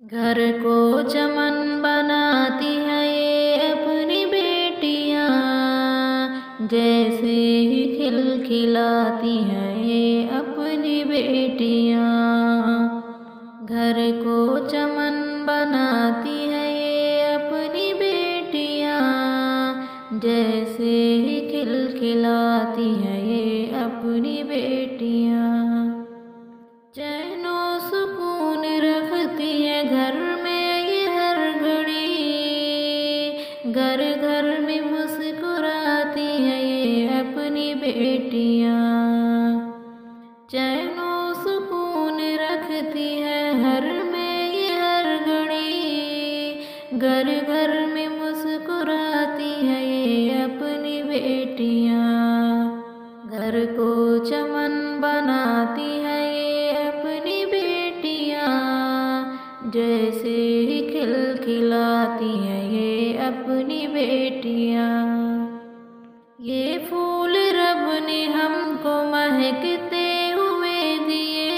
घर को चमन बनाती है ये अपनी बेटियां, जैसे ही खिलखिलाती हैं ये अपनी बेटियां। घर को चमन बनाती है ये अपनी बेटियां, जैसे ही खिलखिलाती हैं ये अपनी बेटियां। चैनो सुकून रखती है घर में ये हर घड़ी, घर घर में मुस्कुराती है ये अपनी बेटियां। चैनो सुकून रखती है घर में ये हर घड़ी, घर घर में मुस्कुराती है ये अपनी बेटियां। घर को चमन बनाती है अपनी बेटियां, जैसे ही खिलखिलाती हैं ये अपनी बेटियां। ये फूल रब ने हमको महकते हुए दिए,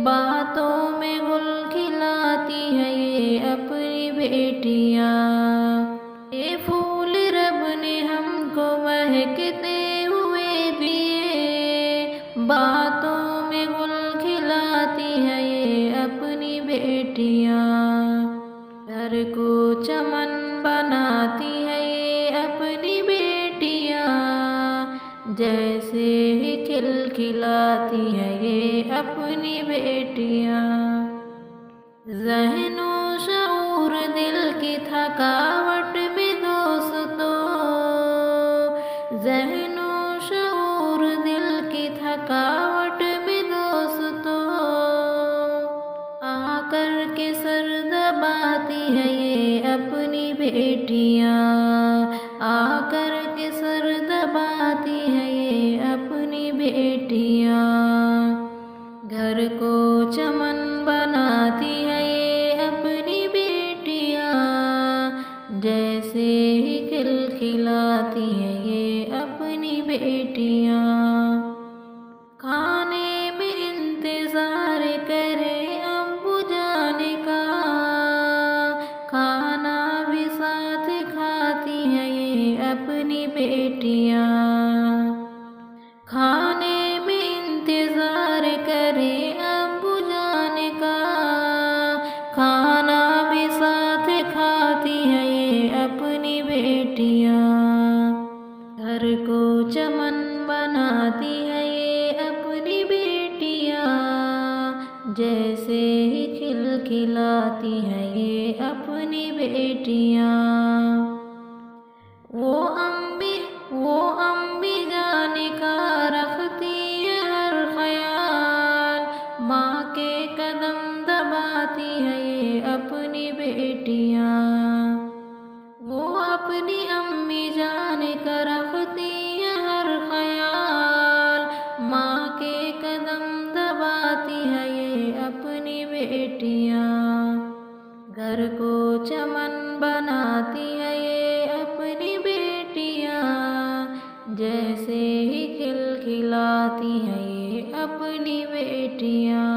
बातों में गुल खिलाती हैं ये अपनी बेटियां। ये फूल रब ने हमको महकते हुए दिए, बातों में गुल खिलाती है ये अपनी बेटियां। घर को चमन बनाती है ये अपनी बेटियां, जैसे ही खिलखिलाती है ये अपनी बेटियां। ज़हनो शऊर दिल की थकावट में दोस्तों, ज़हनो शऊर दिल की थकावट में दोस्तों, आकर के सर दबाती है ये अपनी बेटियां, आकर के सर दबाती है ये अपनी बेटियां। घर को चमन बनाती है ये अपनी बेटियां, जैसे ही खिलखिलाती है ये अपनी बेटियां। खाने में इंतजार करे अब्बू जाने का, खाना भी साथ खाती है ये अपनी बेटियां। खाने में इंतजार करे अब्बू जाने का, खाना भी साथ खाती है ये अपनी बेटियां। घर को चमन बनाती है ये अपनी बेटियां, जैसे ही खिलखिलाती है ये अपनी बेटियां। वो अम्मी जाने का रखती है हर ख्याल, माँ के कदम दबाती है ये अपनी बेटियां। वो अपनी अम्मी जाने का रखती है हर ख्याल, माँ के कदम दबाती है ये अपनी बेटियां। घर को चमन बनाती है ये अपनी बेटियां, जैसे ही खिलखिलाती है ये अपनी बेटियां।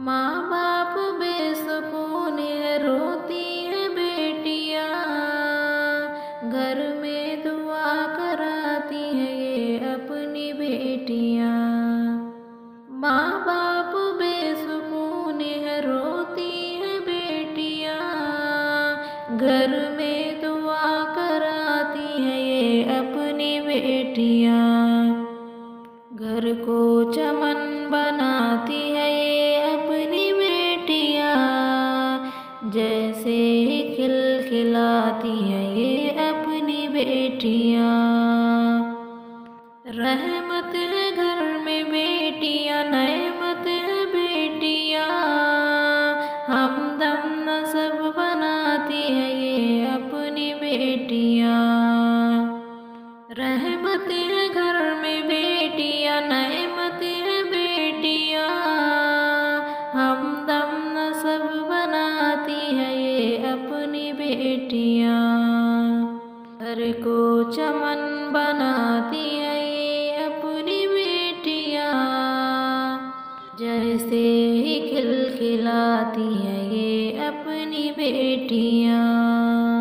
माँ बाप बेसुकून है रोती है बेटियां, घर में दुआ कराती है ये अपनी बेटियां। माँ बाप बेसुकून है रोती है बेटियां, घर में दुआ कराती है ये अपनी बेटियां। घर को चमन बनाती है ये अपनी बेटियां, जैसे ही खिलखिलाती है ये अपनी बेटियां। रहमत है घर में बेटियां, नेमत है बेटियां, हमदम नसब बनाती है ये अपनी बेटियां। रहमत है घर में बेटियां, नेमत है बेटियां, हमदम नसब बनाती है ये अपनी बेटियां। घर को चमन बनाती है ये है ये अपनी बेटियाँ।